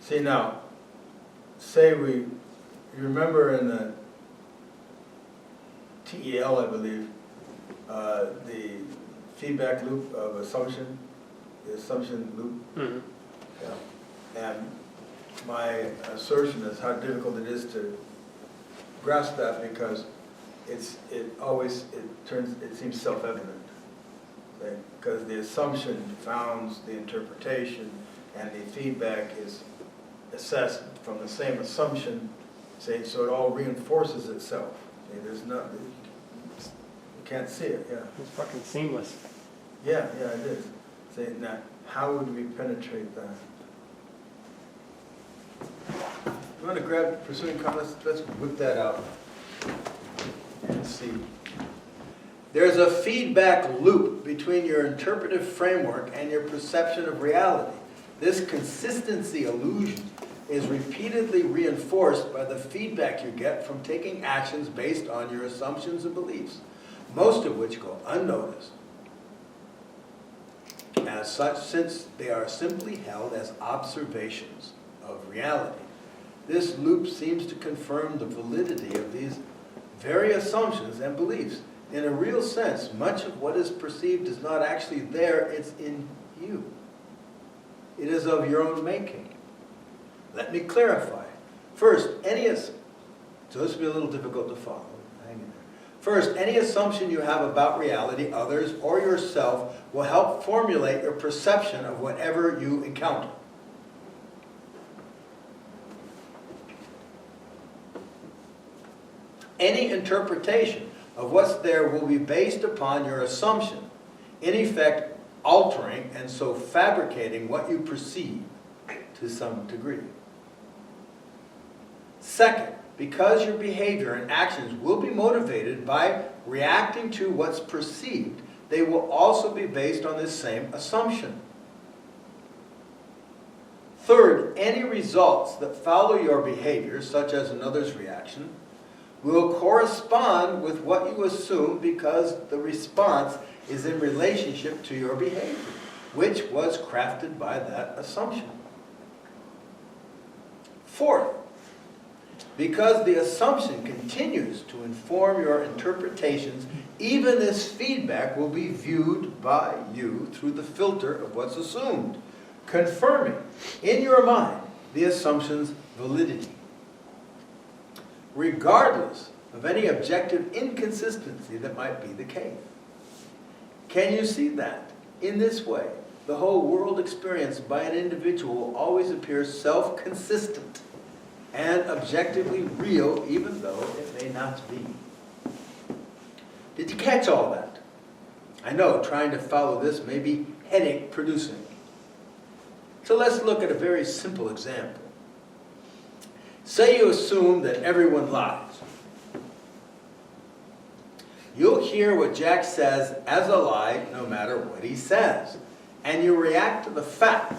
See now, you remember in the TEL, I believe, the feedback loop of assumption, the assumption loop? Mm-hmm. Yeah. And my assertion is how difficult it is to grasp that, because it seems self-evident. Because the assumption founds the interpretation, and the feedback is assessed from the same assumption, so it all reinforces itself. There's nothing, you can't see it, yeah. It's fucking seamless. Yeah, it is. Now, how would we penetrate that? You want to grab pursuing comments? Let's whip that out and see. There's a feedback loop between your interpretive framework and your perception of reality. This consistency illusion is repeatedly reinforced by the feedback you get from taking actions based on your assumptions and beliefs, most of which go unnoticed. As such, since they are simply held as observations of reality, this loop seems to confirm the validity of these very assumptions and beliefs. In a real sense, much of what is perceived is not actually there, it's in you. It is of your own making. Let me clarify. First, so this will be a little difficult to follow. Hang in there. First, any assumption you have about reality, others, or yourself will help formulate your perception of whatever you encounter. Any interpretation of what's there will be based upon your assumption, in effect altering and so fabricating what you perceive to some degree. Second, because your behavior and actions will be motivated by reacting to what's perceived, they will also be based on this same assumption. Third, any results that follow your behavior, such as another's reaction, will correspond with what you assume because the response is in relationship to your behavior, which was crafted by that assumption. Fourth, because the assumption continues to inform your interpretations, even this feedback will be viewed by you through the filter of what's assumed, confirming in your mind the assumption's validity, regardless of any objective inconsistency that might be the case. Can you see that? In this way, the whole world experienced by an individual always appears self-consistent and objectively real, even though it may not be. Did you catch all that? I know trying to follow this may be headache-producing. So let's look at a very simple example. Say you assume that everyone lies. You'll hear what Jack says as a lie no matter what he says, and you react to the fact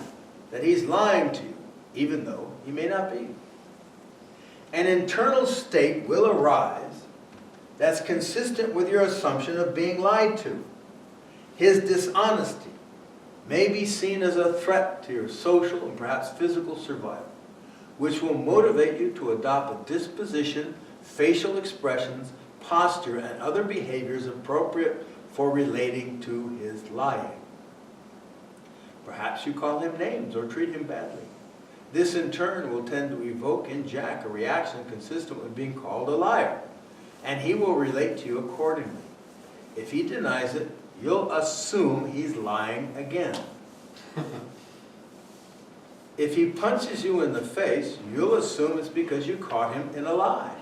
that he's lying to you, even though he may not be. An internal state will arise that's consistent with your assumption of being lied to. His dishonesty may be seen as a threat to your social and perhaps physical survival, which will motivate you to adopt a disposition, facial expressions, posture, and other behaviors appropriate for relating to his lying. Perhaps you call him names or treat him badly. This in turn will tend to evoke in Jack a reaction consistent with being called a liar, and he will relate to you accordingly. If he denies it, you'll assume he's lying again. If he punches you in the face, you'll assume it's because you caught him in a lie.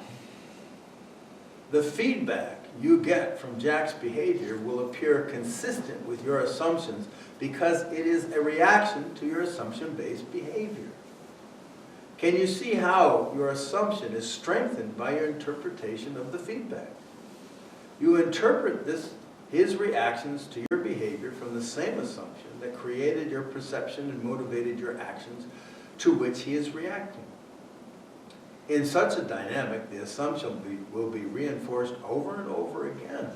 The feedback you get from Jack's behavior will appear consistent with your assumptions because it is a reaction to your assumption-based behavior. Can you see how your assumption is strengthened by your interpretation of the feedback? You interpret his reactions to your behavior from the same assumption that created your perception and motivated your actions to which he is reacting. In such a dynamic, the assumption will be reinforced over and over again.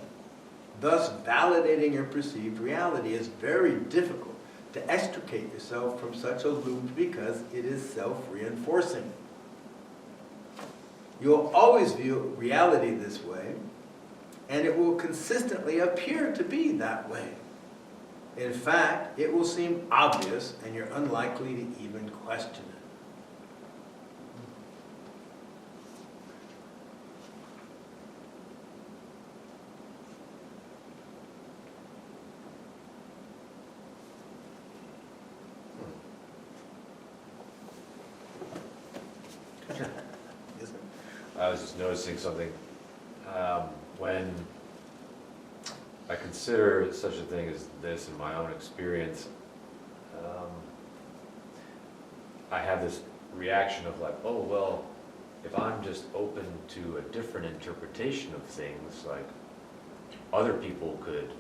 Thus, validating your perceived reality is very difficult to extricate yourself from such a loop because it is self-reinforcing. You'll always view reality this way, and it will consistently appear to be that way. In fact, it will seem obvious, and you're unlikely to even question it. I was just noticing something. When I consider such a thing as this in my own experience, I have this reaction of like, oh, well, if I'm just open to a different interpretation of things, like other people could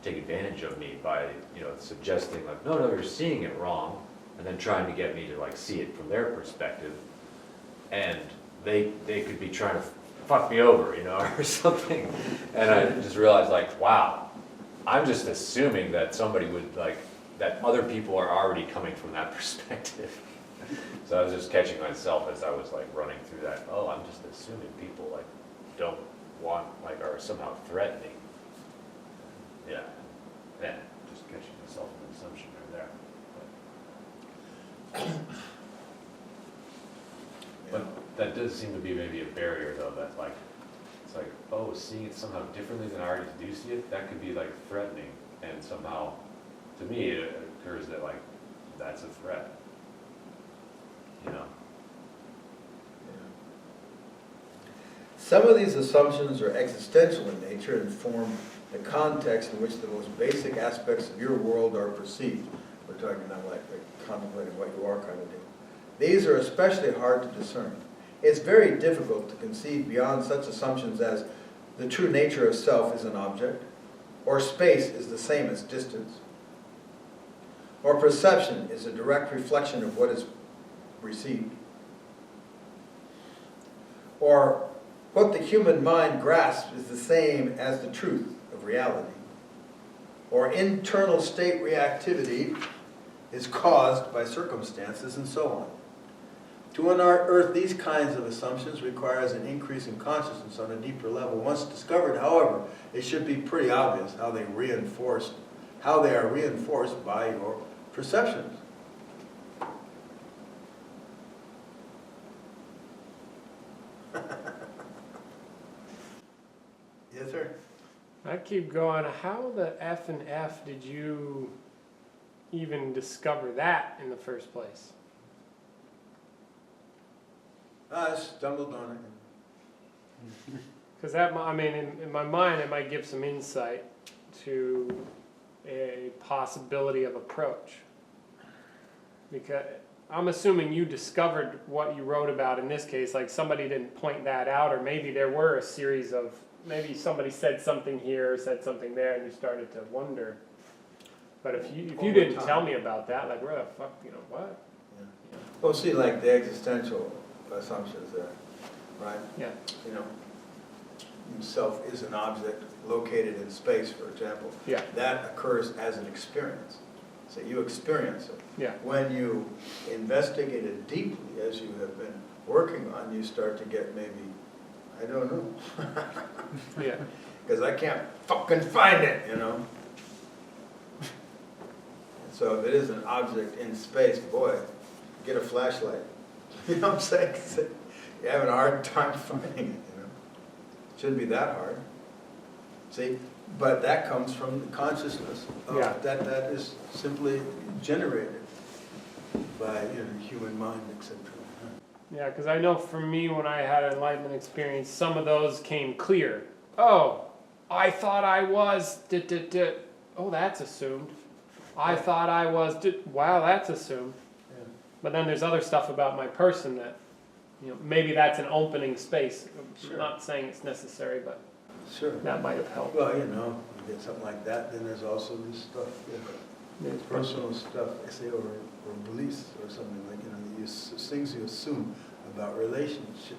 take advantage of me by, suggesting like, no, you're seeing it wrong, and then trying to get me to like see it from their perspective. And they could be trying to fuck me over, or something. And I just realized like, wow, I'm just assuming that somebody would like, that other people are already coming from that perspective. So I was just catching myself as I was like running through that. Oh, I'm just assuming people like don't want, like are somehow threatening. Yeah, just catching myself in the assumption right there. But that does seem to be maybe a barrier though, that like, it's like, oh, seeing it somehow differently than I already do see it, that could be like threatening. And somehow, to me, it occurs that like, that's a threat. Some of these assumptions are existential in nature and form the context in which the most basic aspects of your world are perceived. We're talking now like contemplating what you are kind of doing. These are especially hard to discern. It's very difficult to conceive beyond such assumptions as the true nature of self is an object, or space is the same as distance, or perception is a direct reflection of what is received, or what the human mind grasps is the same as the truth of reality, or internal state reactivity is caused by circumstances, and so on. To unearth these kinds of assumptions requires an increase in consciousness on a deeper level. Once discovered, however, it should be pretty obvious how they are reinforced by your perceptions. Yes, sir? I keep going, how the F and F did you even discover that in the first place? I stumbled on it. Because that, in my mind, it might give some insight to a possibility of approach. Because I'm assuming you discovered what you wrote about in this case, like somebody didn't point that out, or maybe there were a series of, maybe somebody said something here, or said something there, and you started to wonder. But if you didn't tell me about that, like where the fuck, what? Yeah. Well, see, like the existential assumptions there, right? Yeah. Self is an object located in space, for example. Yeah. That occurs as an experience. So you experience it. Yeah. When you investigate it deeply, as you have been working on, you start to get maybe, I don't know. Yeah. Because I can't fucking find it, So if it is an object in space, boy, get a flashlight. You know what I'm saying? You're having a hard time finding it, Shouldn't be that hard. See? But that comes from the consciousness of that is simply generated by human mind, etc. Yeah, because I know for me, when I had an enlightenment experience, some of those came clear. Oh, I thought I was, oh, that's assumed. I thought I was, wow, that's assumed. Yeah. But then there's other stuff about my person that, maybe that's an opening space. Sure. I'm not saying it's necessary, but Sure. that might have helped. Well, you get something like that, then there's also this stuff, personal stuff, or beliefs or something like, things you assume about relationship,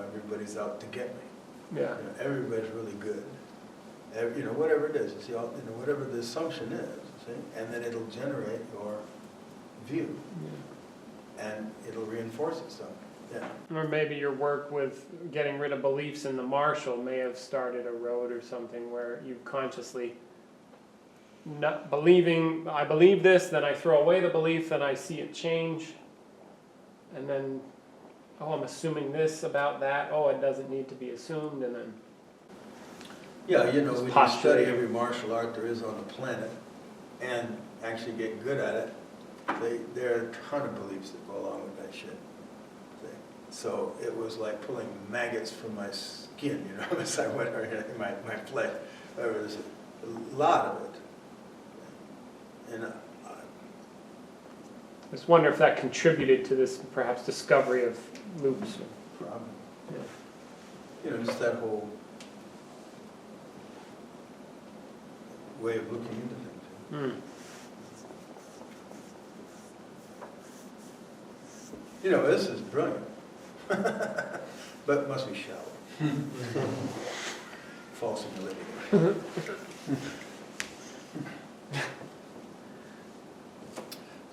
everybody's out to get me. Yeah. Everybody's really good. Whatever it is, whatever the assumption is, see? And then it'll generate your view, and it'll reinforce itself. Yeah. Or maybe your work with getting rid of beliefs in the marshal may have started a road or something where you consciously not believing, I believe this, then I throw away the belief, then I see it change, and then, oh, I'm assuming this about that, oh, it doesn't need to be assumed, and then Yeah, you know, It's when you posture. study every martial art there is on the planet and actually get good at it, there are a ton of beliefs that go along with that shit. See? So it was like pulling maggots from my skin, you know, as I went, or my flesh. There was a lot of it. And I just wonder if that contributed to this perhaps discovery of loops. probably, Yeah. you know, just that whole way of looking into things. Hmm. You know, this is brilliant, but must be shallow. False humility.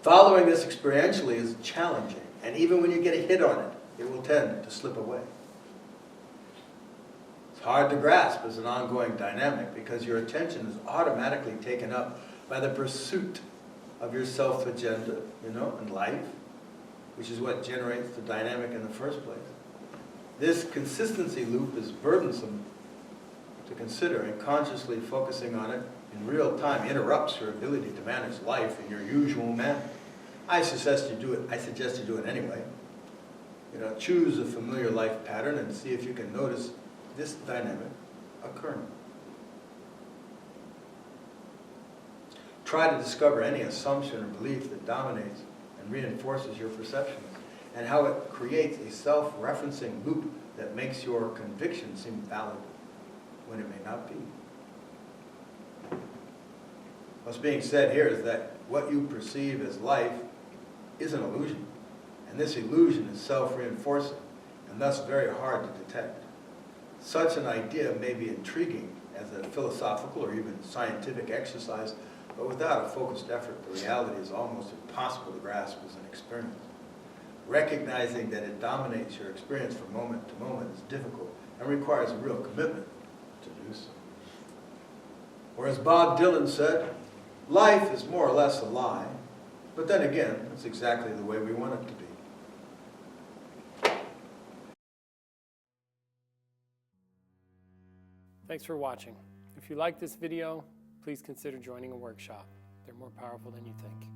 Following this experientially is challenging, and even when you get a hit on it, it will tend to slip away. It's hard to grasp as an ongoing dynamic because your attention is automatically taken up by the pursuit of your self-agenda, you know, and life, which is what generates the dynamic in the first place. This consistency loop is burdensome to consider, and consciously focusing on it in real time interrupts your ability to manage life in your usual manner. I suggest you do it anyway. You know, choose a familiar life pattern and see if you can notice this dynamic occurring. Try to discover any assumption or belief that dominates and reinforces your perceptions, and how it creates a self-referencing loop that makes your conviction seem valid when it may not be. What's being said here is that what you perceive as life is an illusion, and this illusion is self-reinforcing and thus very hard to detect. Such an idea may be intriguing as a philosophical or even scientific exercise, but without a focused effort, the reality is almost impossible to grasp as an experience. Recognizing that it dominates your experience from moment to moment is difficult and requires a real commitment to do so. Or as Bob Dylan said, life is more or less a lie, but then again, it's exactly the way we want it to be. Thanks for watching. If you like this video, please consider joining a workshop. They're more powerful than you think.